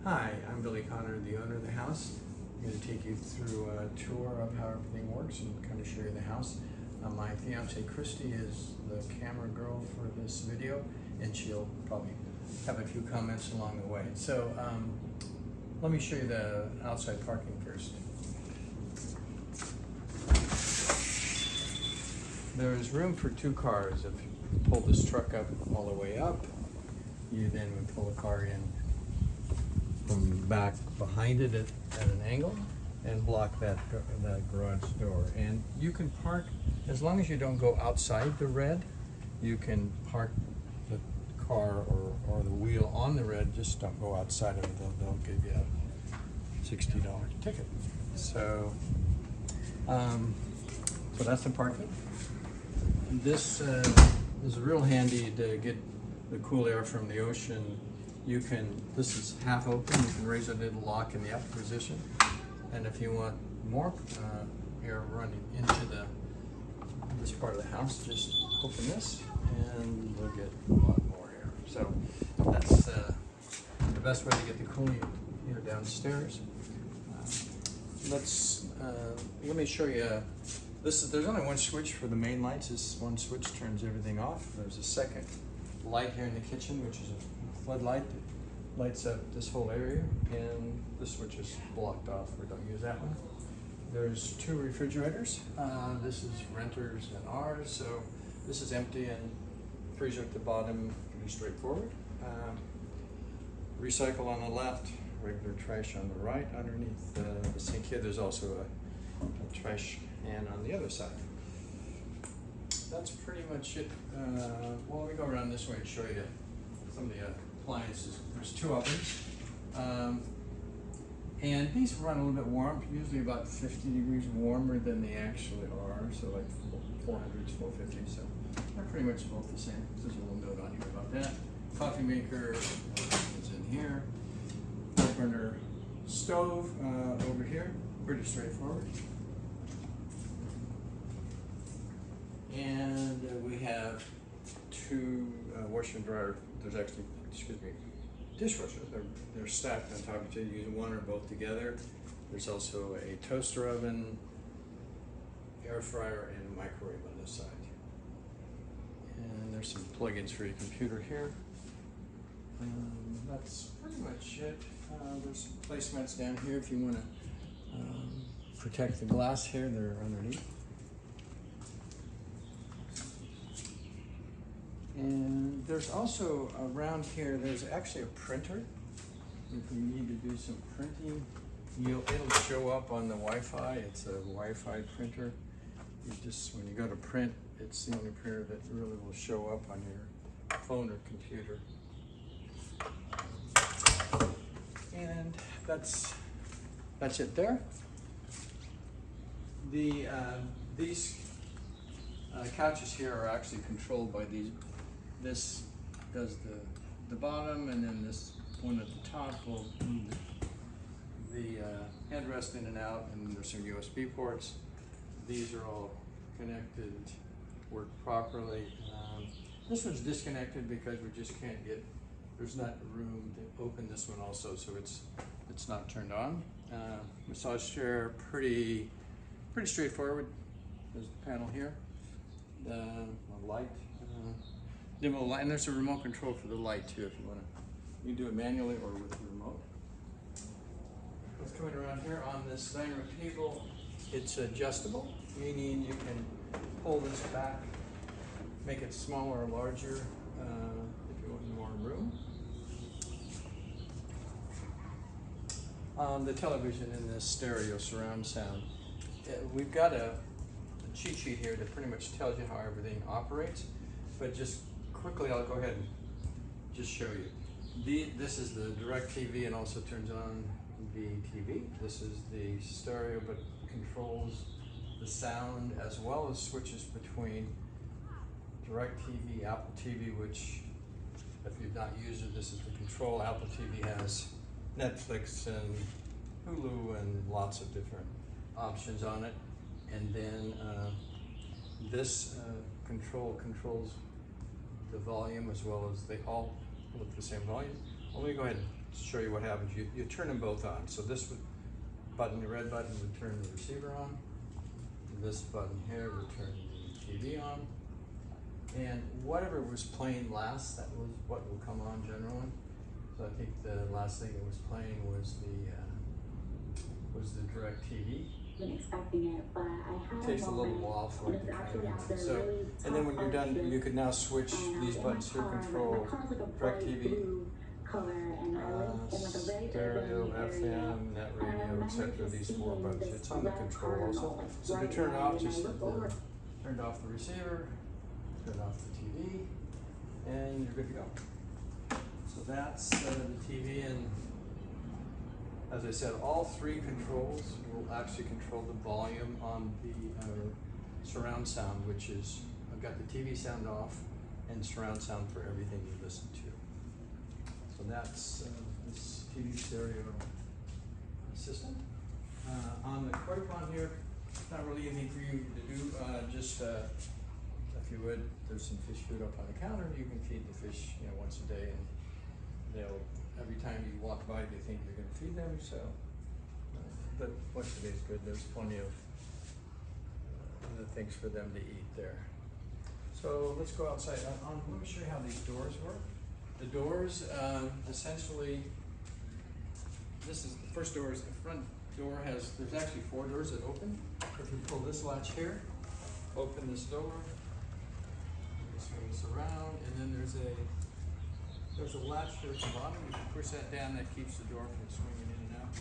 Hi, I'm Billy Connor, the owner of the house. I'm going to take you through a tour of how everything works and kind of show you the house. My fiance Christy is the camera girl for this video, and she'll probably have a few comments along the way. So let me show you the outside parking first. There's room for 2 cars. If you pull this truck up all the way up, you then would pull a car in from back behind it at an angle and block that garage door. And you can park, as long as you don't go outside the red, you can park the car or the wheel on the red, just don't go outside of it. They'll give you a $60 ticket. So that's the parking. This is real handy to get the cool air from the ocean. This is half open, you can raise it, it'll lock in the up position. And if you want more air running into this part of the house, just open this and you'll get a lot more air. So that's the best way to get the cooling air downstairs. Let me show you. There's only one switch for the main lights. This one switch turns everything off. There's a second light here in the kitchen, which is a floodlight that lights up this whole area, and the switch is blocked off. We don't use that one. There's 2 refrigerators. This is renters and ours, so this is empty, and freezer at the bottom, pretty straightforward. Recycle on the left, regular trash on the right. Underneath the sink here, there's also a trash can on the other side. That's pretty much it. Well, let me go around this way and show you some of the appliances. There's 2 ovens. And these run a little bit warm, usually about 50 degrees warmer than they actually are. So like 400s, 450s. So they're pretty much both the same. There's a little note on here about that. Coffee maker is in here. Burner stove over here. Pretty straightforward. And we have 2 washer and dryer. There's actually, dishwasher. They're stacked on top of each other. You use one or both together. There's also a toaster oven, air fryer, and a microwave on this side. And there's some plugins for your computer here. That's pretty much it. There's placemats down here if you want to protect the glass here. They're underneath. And there's also around here, there's actually a printer. If you need to do some printing, it'll show up on the Wi-Fi. It's a Wi-Fi printer. When you go to print, it's the only printer that really will show up on your phone or computer. And that's it there. These couches here are actually controlled by these. This does the bottom, and then this one at the top will move the headrest in and out, and there's some USB ports. These are all connected, work properly. This one's disconnected because we just can't there's not room to open this one also, so it's not turned on. Massage chair, pretty straightforward. There's the panel here. The light. Demo light, and there's a remote control for the light too if you want to. You can do it manually or with the remote. What's coming around here on this dining room table, it's adjustable, meaning you can pull this back, make it smaller or larger if you want more room. The television in this stereo surround sound. We've got a cheat sheet here that pretty much tells you how everything operates, but just quickly, I'll go ahead and just show you. This is the DirecTV and also turns on the TV. This is the stereo, but controls the sound as well as switches between DirecTV, Apple TV, which if you've not used it, this is the control. Apple TV has Netflix and Hulu and lots of different options on it. And then this controls the volume as well as they all look the same volume. Let me go ahead and show you what happens. You turn them both on. So this button, the red button, would turn the receiver on. This button here would turn the TV on. And whatever was playing last, that was what will come on generally. So I think the last thing that was playing was the DirecTV. Been expecting it, but I had It takes a little while for it to come in. So, and then when you're done, you could now switch these buttons to control DirecTV, stereo, FM, net radio, etc. These 4 buttons. It's on the control also. So to turn it off, just turned off the receiver, turn off the TV, and you're good to go. So that's the TV, and as I said, all 3 controls will actually control the volume on the surround sound, which is, I've got the TV sound off and surround sound for everything you listen to. So that's this TV stereo system. On the koi pond here, not really anything for you to do, just if you would, there's some fish food up on the counter. You can feed the fish, once a day, and they'll, every time you walk by, they think you're going to feed them. So, but once a day is good. There's plenty of things for them to eat there. So let's go outside. Let me show you how these doors work. The doors, essentially, this is the first door. Is the front door has. There's actually 4 doors that open. If you pull this latch here, open this door. This goes around, and then there's a latch here at the bottom. You can push that down. That keeps the door from swinging in and out.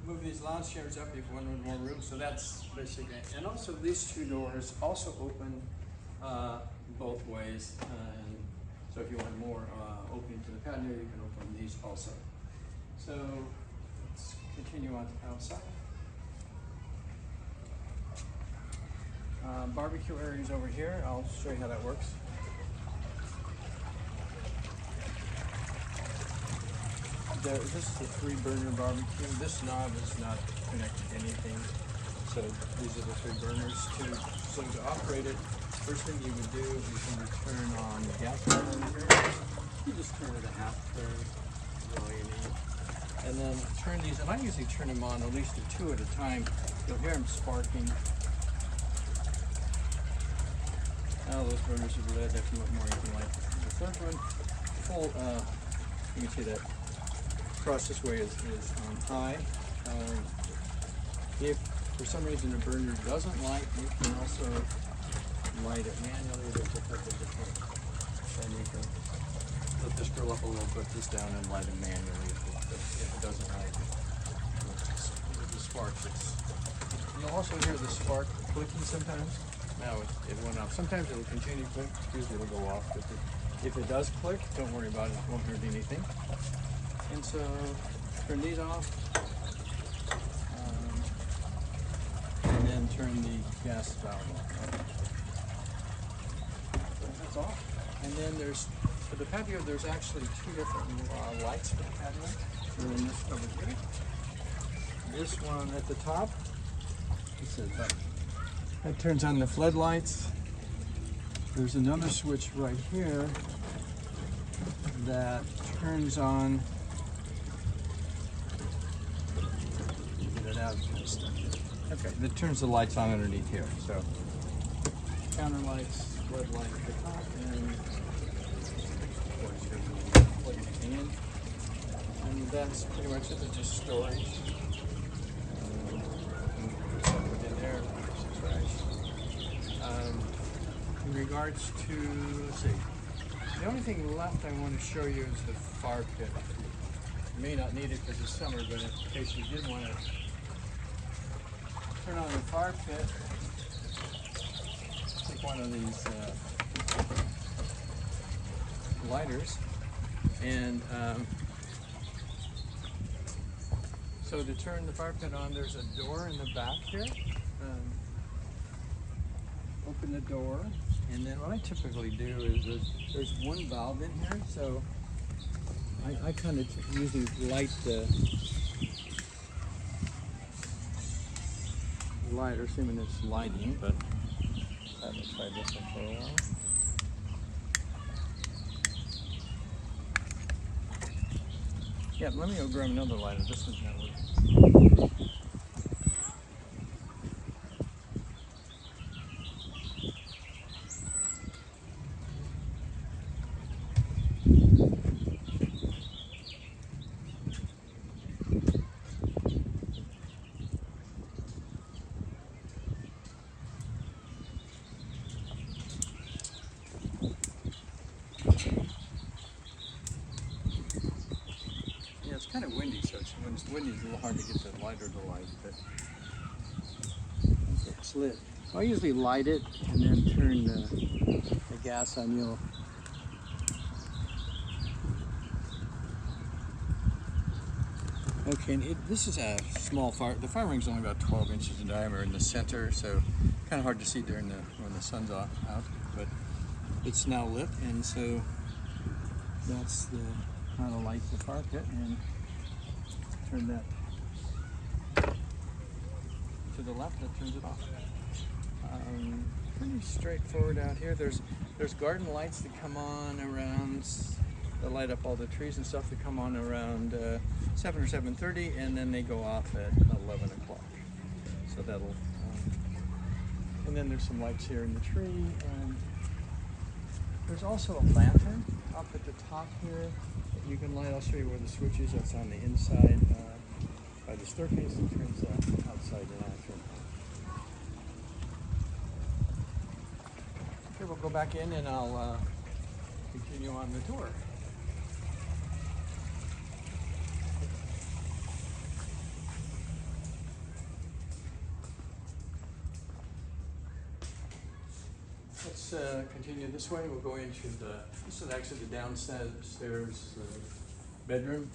Move these lounge chairs up if you want more room. So that's basically. And also these 2 doors also open both ways. And so if you want more opening to the patio, you can open these also. So let's continue on outside. Barbecue areas over here. I'll show you how that works. This is a 3-burner barbecue. This knob is not connected to anything. So these are the 3 burners. So to operate it, first thing you would do is you can turn on the gas burner here. You just turn it a half turn. That's all you need. And then turn these, and I usually turn them on at least 2 at a time. You'll hear them sparking. Now those burners are lit. If you want more, you can light the third one. Full, you can see that across this way is on high. If for some reason the burner doesn't light, you can also light it manually. There's a couple different, and you can lift this girl up a little, put this down, and light it manually if it doesn't light. With the sparks, you'll also hear the spark clicking sometimes. Now it went off. Sometimes it will continue to click. Usually it will go off. But if it does click, don't worry about it. It won't hurt anything. And so turn these off. And then turn the gas valve off. That's off. And then there's, for the patio, there's actually 2 different lights for the patio. And then this over here. This one at the top. That turns on the floodlights. There's another switch right here that turns on. Get it out. Okay, that turns the lights on underneath here. So counter lights, floodlight at the top, and plug everything in. And that's pretty much it. It's just storage. In regards to, let's see, the only thing left I want to show you is the fire pit. You may not need it because it's summer, but in case you did want to turn on the fire pit, take one of these lighters, and so to turn the fire pit on, there's a door in the back here. Open the door, and then what I typically do is there's 1 valve in here, so I kind of usually light the lighter, assuming it's lighting, but I haven't tried this one for a while. Yeah, let me go grab another lighter. This one's not working. Yeah, it's kind of windy, so when it's windy, it's a little hard to get the lighter to light, but it's lit. I usually light it and then turn the gas on. Okay, and this is a small fire. The fire ring's only about 12 inches in diameter in the center, so kind of hard to see during when the sun's out. But it's now lit, and so that's how to light the fire pit, and turn that to the left. That turns it off. Pretty straightforward out here. There's garden lights that come on around. They light up all the trees and stuff that come on around 7 or 7:30, and then they go off at 11 o'clock. So that'll, and then there's some lights here in the tree, and there's also a lantern up at the top here that you can light. I'll show you where the switch is. That's on the inside by the staircase. It turns outside and after. Okay, we'll go back in and I'll continue on the tour. Let's continue this way. We'll go into this is actually the downstairs bedroom.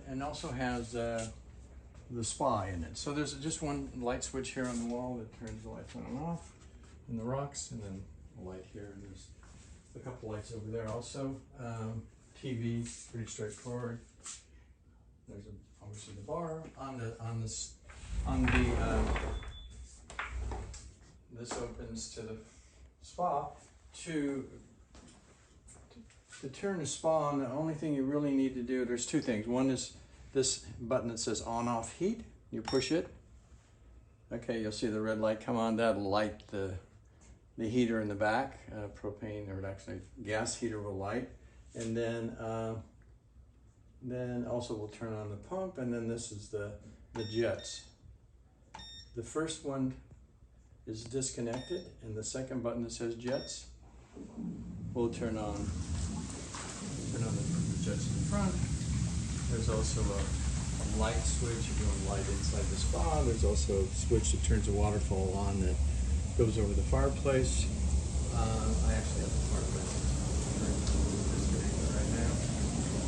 And also has the spa in it. So there's just one light switch here on the wall that turns the lights on and off, and the rocks, and then a light here. And there's a couple lights over there also. TV, pretty straightforward. There's obviously the bar this opens to the spa. To turn the spa on, the only thing you really need to do, there's two things. One is this button that says on-off heat. You push it. Okay, you'll see the red light come on. That'll light the heater in the back, propane, or actually gas heater will light. And then also we'll turn on the pump, and then this is the jets. The first one is disconnected, and the second button that says jets will turn on the jets in the front. There's also a light switch if you want to light inside the spa. There's also a switch that turns the waterfall on that goes over the fireplace. I actually have the fireplace disconnected right now.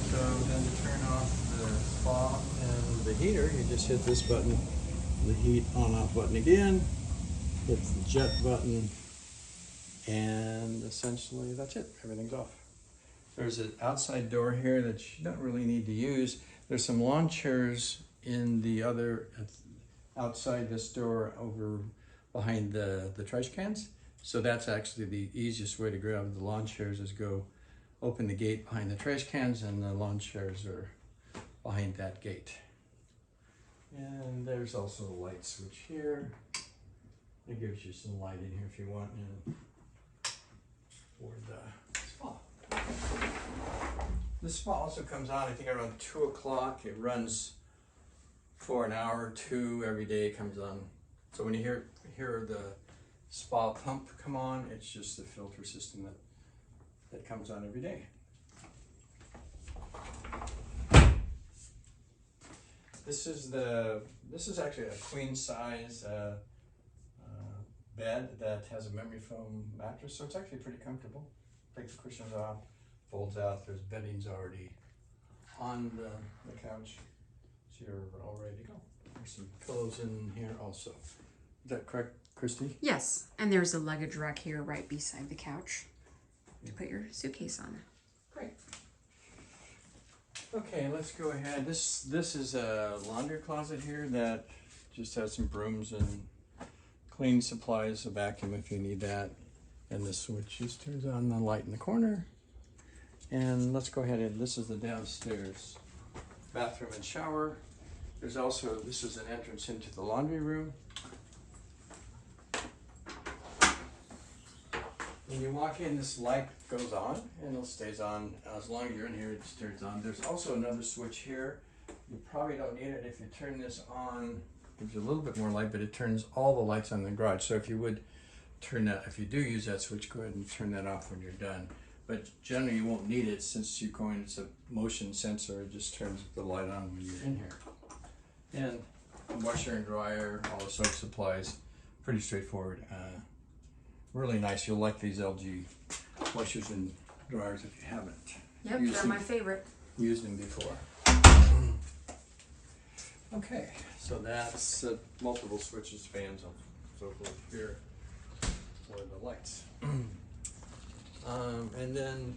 So then to turn off the spa and the heater, you just hit this button, the heat on-off button again, hit the jet button, and essentially that's it. Everything's off. There's an outside door here that you don't really need to use. There's some lawn chairs in the other, outside this door over behind the trash cans. So that's actually the easiest way to grab the lawn chairs, is go open the gate behind the trash cans, and the lawn chairs are behind that gate. And there's also a light switch here. It gives you some light in here if you want, and for the spa. The spa also comes on, I think, around 2 o'clock. It runs for an hour or two every day. It comes on. So when you hear the spa pump come on, it's just the filter system that comes on every day. This is actually a queen size bed that has a memory foam mattress, so it's actually pretty comfortable. Take the cushions off, folds out. There's beddings already on the couch, so you're all ready to go. There's some pillows in here also. Is that correct, Christy? Yes, and there's a luggage rack here right beside the couch to put your suitcase on. Great. Okay, let's go ahead. This is a laundry closet here that just has some brooms and cleaning supplies, a vacuum if you need that. And the switch just turns on the light in the corner, And let's go ahead and, this is the downstairs bathroom and shower. There's also, this is an entrance into the laundry room. When you walk in, this light goes on and it stays on as long as you're in here. It turns on. There's also another switch here. You probably don't need it. If you turn this on, it gives you a little bit more light, but it turns all the lights on in the garage. So if you would turn that, if you do use that switch, go ahead and turn that off when you're done. But generally you won't need it since you go in, it's a motion sensor. It just turns the light on when you're in here. And washer and dryer, all the soap supplies, pretty straightforward. Really nice. You'll like these LG washers and dryers if you haven't. Yep, they're my favorite. Used them before. Okay, so that's multiple switches, fans, and so forth here for the lights. And then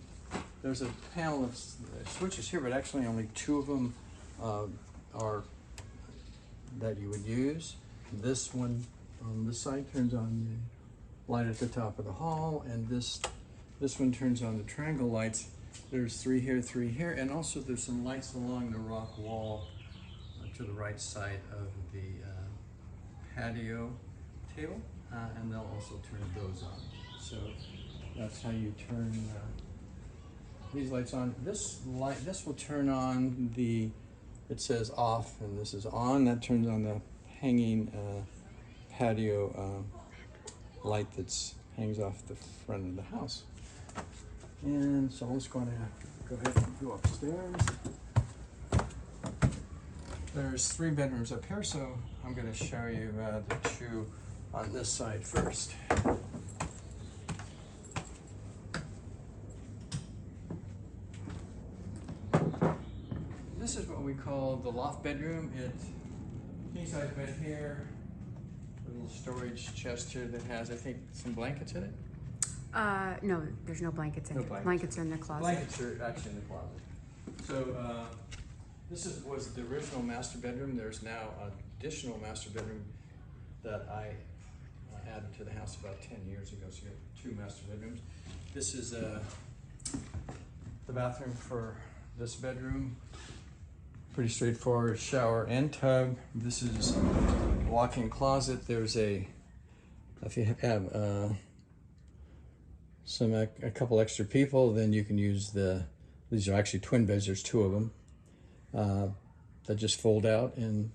there's a panel of switches here, but actually only 2 of them are that you would use. This one on this side turns on the light at the top of the hall, and this one turns on the triangle lights. There's 3 here, and also there's some lights along the rock wall to the right side of the patio table, and they'll also turn those on. So that's how you turn these lights on. This will turn on the, it says off, and this is on. That turns on the hanging patio light that's hangs off the front of the house. And so let's go ahead and go upstairs. There's 3 bedrooms up here, so I'm going to show you the 2 on this side first. This is what we call the loft bedroom. It's king size bed here, a little storage chest here that has, I think, some blankets in it. No, there's no blankets in No it. blankets. Blankets are in the closet. Blankets are actually in the closet. So this was the original master bedroom. There's now an additional master bedroom that I added to the house about 10 years ago. So you have 2 master bedrooms. This is the bathroom for this bedroom. Pretty straightforward, shower and tub. This is a walk-in closet. There's if you have a couple extra people, then you can use these are actually twin beds. There's 2 of them that just fold out, and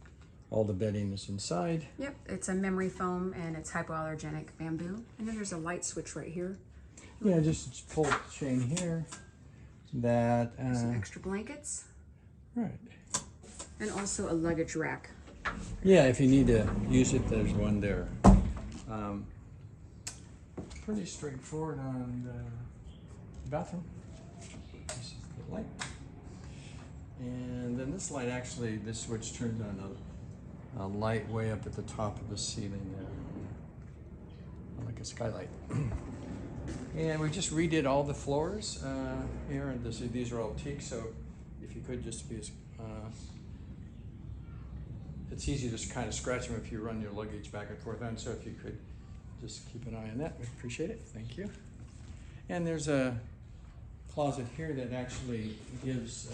all the bedding is inside. Yep, it's a memory foam and it's hypoallergenic bamboo. And then there's a light switch right here. Yeah, just pull the chain here. That Some extra blankets. right. And also a luggage rack. Yeah, if you need to use it, there's one there. Pretty straightforward on the bathroom. This is the light. And then this light, actually, this switch turns on a light way up at the top of the ceiling there, like a skylight. And we just redid all the floors here, and these are all teak, so if you could just be as it's easy to just kind of scratch them if you run your luggage back and forth on, so if you could just keep an eye on that, we'd appreciate it. Thank you. And there's a closet here that actually gives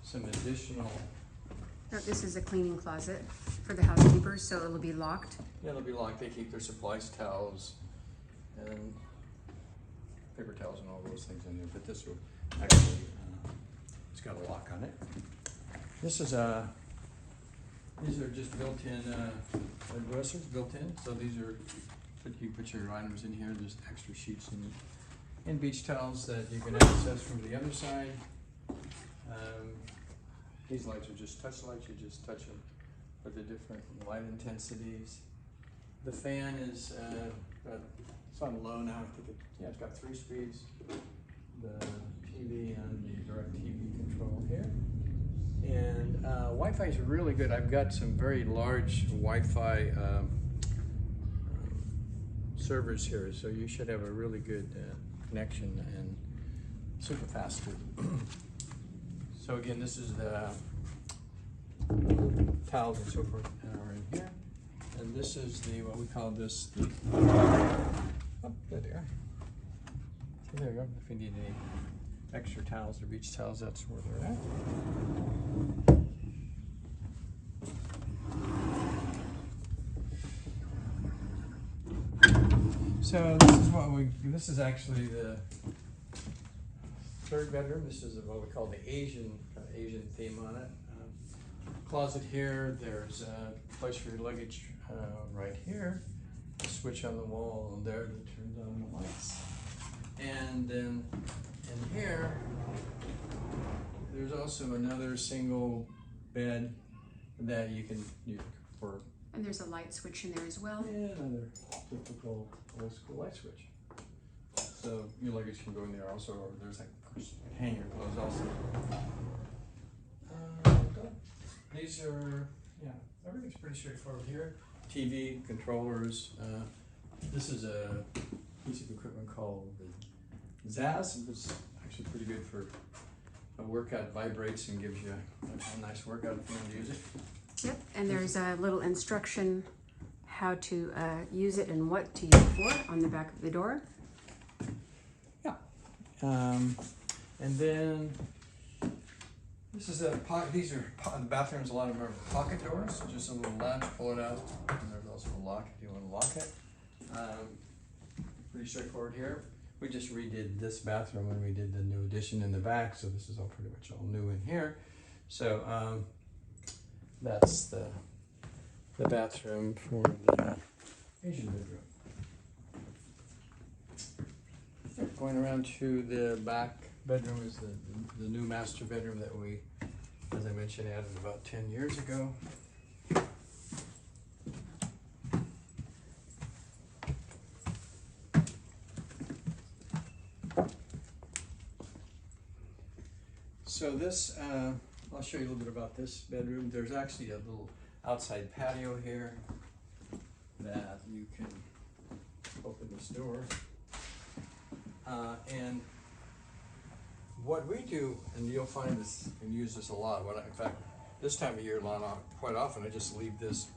some additional. No, this is a cleaning closet for the housekeepers, so it'll be locked. Yeah, it'll be locked. They keep their supplies, towels, and paper towels and all those things in there. But this will actually, it's got a lock on it. This is these are just built-in dressers, built-in. So these are, you put your items in here. There's extra sheets and beach towels that you can access from the other side. These lights are just touch lights. You just touch them for the different light intensities. The fan is it's on low now. I think it's got 3 speeds. The TV and the direct TV control here. And Wi-Fi is really good. I've got some very large Wi-Fi servers here, so you should have a really good connection and super fast too. So again, this is the towels and so forth that are in here, and this is what we call this. Oh, there they are. So there you go. If you need any extra towels or beach towels, that's where they're at. So this is actually the third bedroom. This is what we call the Asian theme on it. Closet here, there's a place for your luggage right here. A switch on the wall there that turns on the lights. And then in here, there's also another single bed that you can for. And there's a light switch in there as well. Yeah, another typical old school light switch. So your luggage can go in there also, or there's like hang your clothes also. These are, yeah, everything's pretty straightforward here. TV, controllers. This is a piece of equipment called the Zaz. It's actually pretty good for a workout. Vibrates and gives you a nice workout if you want to use it. Yep, and there's a little instruction how to use it and what to use it for on the back of the door. Yeah. And then this is the bathrooms, a lot of them are pocket doors, just a little latch, pull it out, and there's also a lock if you want to lock it. Pretty straightforward here. We just redid this bathroom when we did the new addition in the back, so this is all pretty much all new in here. So that's the bathroom for the Asian bedroom. Going around to the back bedroom is the new master bedroom that we, as I mentioned, added about 10 years ago. So this, I'll show you a little bit about this bedroom. There's actually a little outside patio here that you can open this door. And what we do, and you'll find this and use this a lot. In fact, this time of year, quite often I just leave this.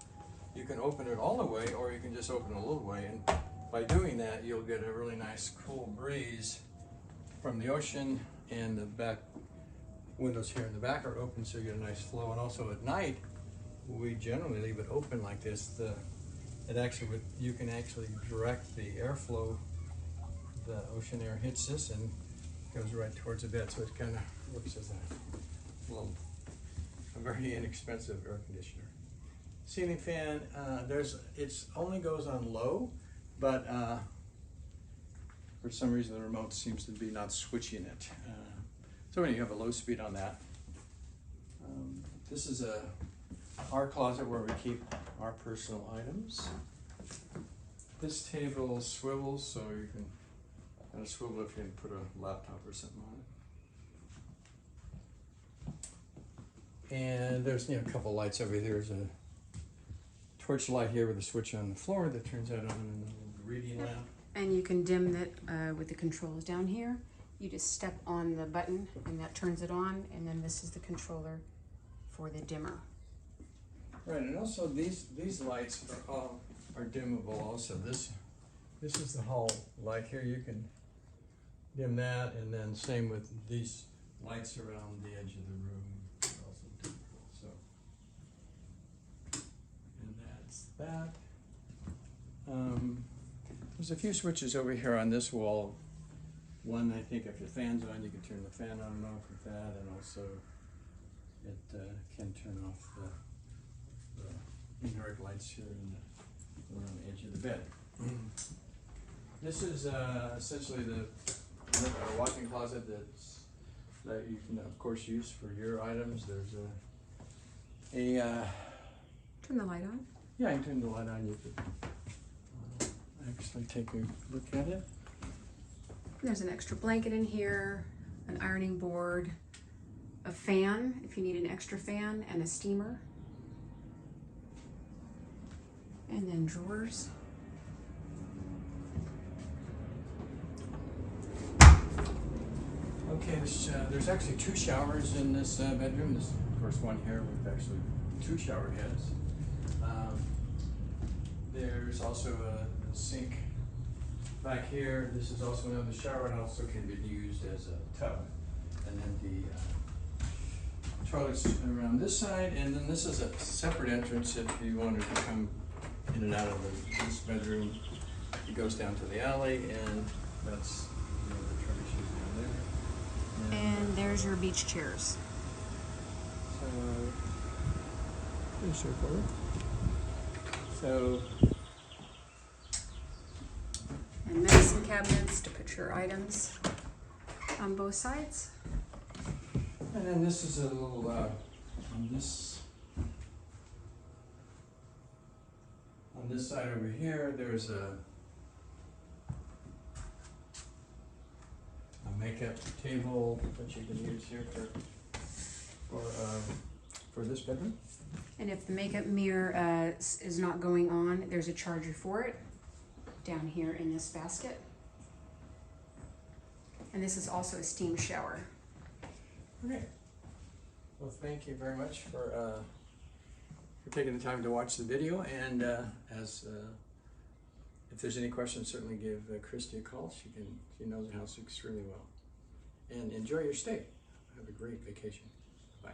You can open it all the way, or you can just open it a little way. And by doing that, you'll get a really nice cool breeze from the ocean, and the back windows here in the back are open, so you get a nice flow. And also at night, we generally leave it open like this. You can actually direct the airflow. The ocean air hits this and goes right towards the bed, so it kind of works as a very inexpensive air conditioner. Ceiling fan, it only goes on low, but for some reason the remote seems to be not switching it. So when you have a low speed on that. This is our closet where we keep our personal items. This table swivels, so you can kind of swivel if you can put a laptop or something on it. And there's a couple lights over here. There's a torch light here with a switch on the floor that turns out on a reading lamp. And you can dim that with the controls down here. You just step on the button and that turns it on, and then this is the controller for the dimmer. Right, and also these lights are dimmable also. This is the hall light here. You can dim that, and then same with these lights around the edge of the room. They're also dimmable. So, and that's that. There's a few switches over here on this wall. One, I think, if your fan's on, you can turn the fan on and off with that, and also it can turn off the indirect lights here around the edge of the bed. This is essentially the walk-in closet that you can, of course, use for your items. There's Turn the light on. Yeah, you can turn the light on. You could actually take a look at it. There's an extra blanket in here, an ironing board, a fan if you need an extra fan, and a steamer. And then drawers. Okay, there's actually 2 showers in this bedroom. This first one here with actually 2 shower heads. There's also a sink back here. This is also another shower and also can be used as a tub. And then the toilets around this side, and then this is a separate entrance if you wanted to come in and out of this bedroom. It goes down to the alley, and that's, you know, the trash is down there. And there's your beach chairs. So, pretty straightforward. So, And medicine cabinets to put your items on both sides. and then this is a little, on this side over here, there's a makeup table that you can use here for this bedroom. And if the makeup mirror is not going on, there's a charger for it down here in this basket. And this is also a steam shower. Okay. Well, thank you very much for taking the time to watch the video, and if there's any questions, certainly give Christy a call. She knows the house extremely well. And enjoy your stay. Have a great vacation. Bye.